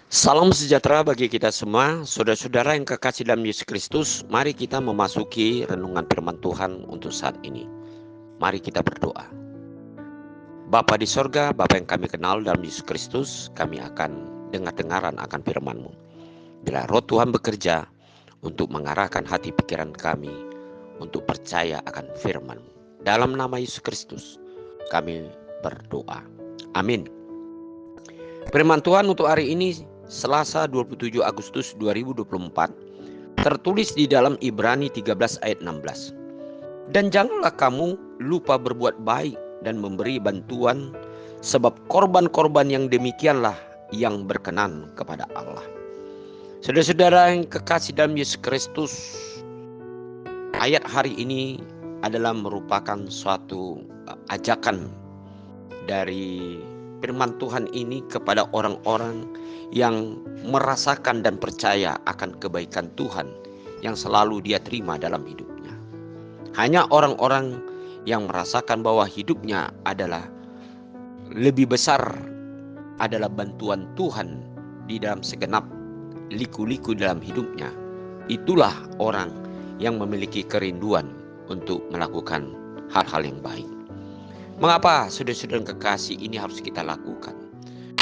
Salam sejahtera bagi kita semua, saudara-saudara yang kekasih dalam Yesus Kristus. Mari kita memasuki renungan firman Tuhan untuk saat ini. Mari kita berdoa. Bapa di sorga, Bapa yang kami kenal dalam Yesus Kristus, kami akan dengar-dengaran akan firman-Mu. Bila Roh Tuhan bekerja untuk mengarahkan hati pikiran kami untuk percaya akan firman-Mu. Dalam nama Yesus Kristus, kami berdoa. Amin. Firman Tuhan untuk hari ini Selasa 27 Agustus 2024 tertulis di dalam Ibrani 13 ayat 16. Dan janganlah kamu lupa berbuat baik dan memberi bantuan, sebab korban-korban yang demikianlah yang berkenan kepada Allah. Saudara-saudara yang kekasih dalam Yesus Kristus, ayat hari ini adalah merupakan suatu ajakan dari firman Tuhan ini kepada orang-orang yang merasakan dan percaya akan kebaikan Tuhan yang selalu dia terima dalam hidupnya. Hanya orang-orang yang merasakan bahwa hidupnya adalah lebih besar adalah bantuan Tuhan di dalam segenap liku-liku dalam hidupnya. Itulah orang yang memiliki kerinduan untuk melakukan hal-hal yang baik. Mengapa saudara-saudara yang kekasih ini harus kita lakukan?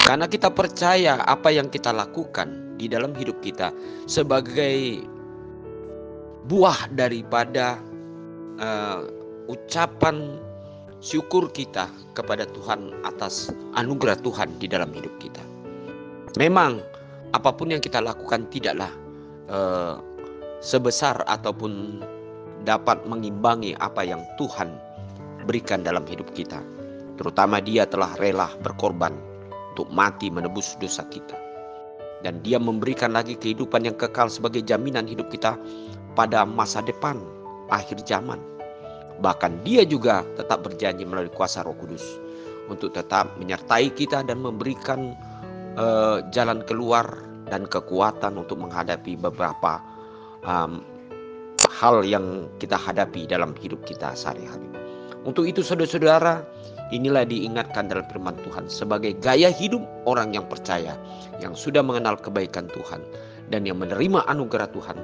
Karena kita percaya apa yang kita lakukan di dalam hidup kita sebagai buah daripada ucapan syukur kita kepada Tuhan atas anugerah Tuhan di dalam hidup kita. Memang apapun yang kita lakukan tidaklah sebesar ataupun dapat mengimbangi apa yang Tuhan berikan dalam hidup kita. Terutama Dia telah rela berkorban untuk mati menebus dosa kita. Dan Dia memberikan lagi kehidupan yang kekal sebagai jaminan hidup kita pada masa depan, akhir zaman. Bahkan Dia juga tetap berjanji melalui kuasa Roh Kudus untuk tetap menyertai kita dan memberikan jalan keluar dan kekuatan untuk menghadapi beberapa hal yang kita hadapi dalam hidup kita sehari-hari. Untuk itu saudara-saudara, inilah diingatkan dalam firman Tuhan sebagai gaya hidup orang yang percaya, yang sudah mengenal kebaikan Tuhan dan yang menerima anugerah Tuhan.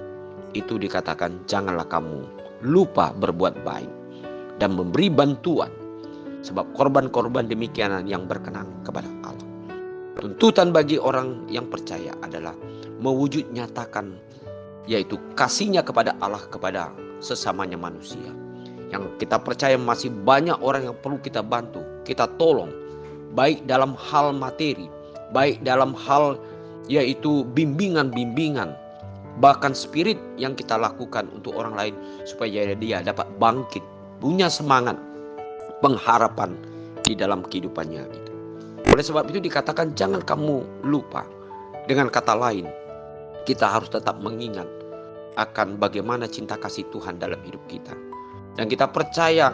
Itu dikatakan janganlah kamu lupa berbuat baik dan memberi bantuan, sebab korban-korban demikian yang berkenan kepada Allah. Tuntutan bagi orang yang percaya adalah mewujud nyatakan, yaitu kasihnya kepada Allah kepada sesamanya manusia. Yang kita percaya masih banyak orang yang perlu kita bantu, kita tolong, baik dalam hal materi, baik dalam hal yaitu bimbingan-bimbingan, bahkan spirit yang kita lakukan untuk orang lain supaya dia dapat bangkit, punya semangat, pengharapan di dalam kehidupannya itu. Oleh sebab itu dikatakan jangan kamu lupa. Dengan kata lain, kita harus tetap mengingat akan bagaimana cinta kasih Tuhan dalam hidup kita. Dan kita percaya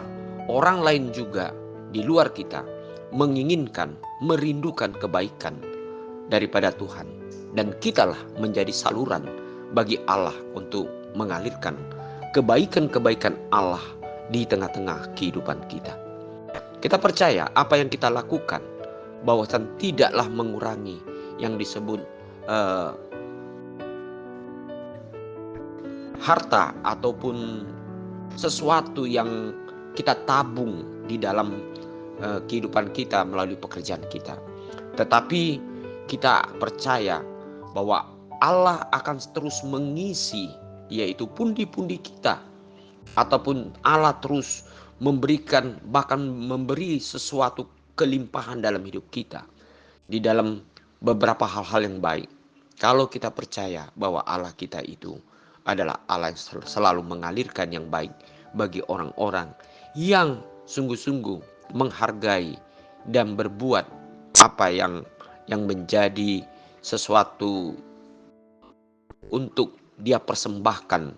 orang lain juga di luar kita menginginkan, merindukan kebaikan daripada Tuhan. Dan kitalah menjadi saluran bagi Allah untuk mengalirkan kebaikan-kebaikan Allah di tengah-tengah kehidupan kita. Kita percaya apa yang kita lakukan bahwasan tidaklah mengurangi yang disebut harta ataupun sesuatu yang kita tabung di dalam kehidupan kita melalui pekerjaan kita. Tetapi kita percaya bahwa Allah akan terus mengisi yaitu pundi-pundi kita, ataupun Allah terus memberikan, bahkan memberi sesuatu kelimpahan dalam hidup kita di dalam beberapa hal-hal yang baik. Kalau kita percaya bahwa Allah kita itu adalah Allah yang selalu mengalirkan yang baik bagi orang-orang yang sungguh-sungguh menghargai dan berbuat apa yang menjadi sesuatu untuk dia persembahkan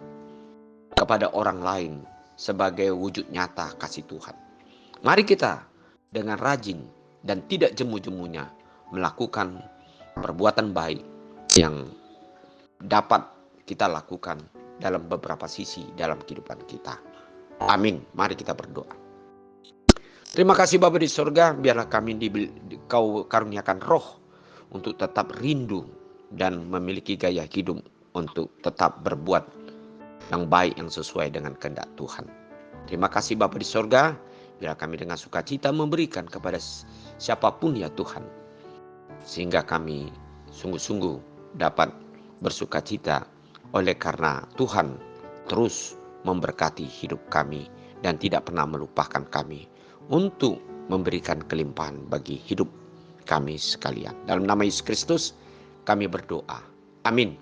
kepada orang lain sebagai wujud nyata kasih Tuhan. Mari kita dengan rajin dan tidak jemu-jemunya melakukan perbuatan baik yang dapat kita lakukan dalam beberapa sisi dalam kehidupan kita. Amin. Mari kita berdoa. Terima kasih Bapa di surga, biarlah kami Kau karuniakan roh untuk tetap rindu dan memiliki gaya hidup untuk tetap berbuat yang baik yang sesuai dengan kehendak Tuhan. Terima kasih Bapa di surga, biarlah kami dengan sukacita memberikan kepada siapapun ya Tuhan, sehingga kami sungguh-sungguh dapat bersukacita oleh karena Tuhan terus memberkati hidup kami dan tidak pernah melupakan kami untuk memberikan kelimpahan bagi hidup kami sekalian. Dalam nama Yesus Kristus kami berdoa. Amin.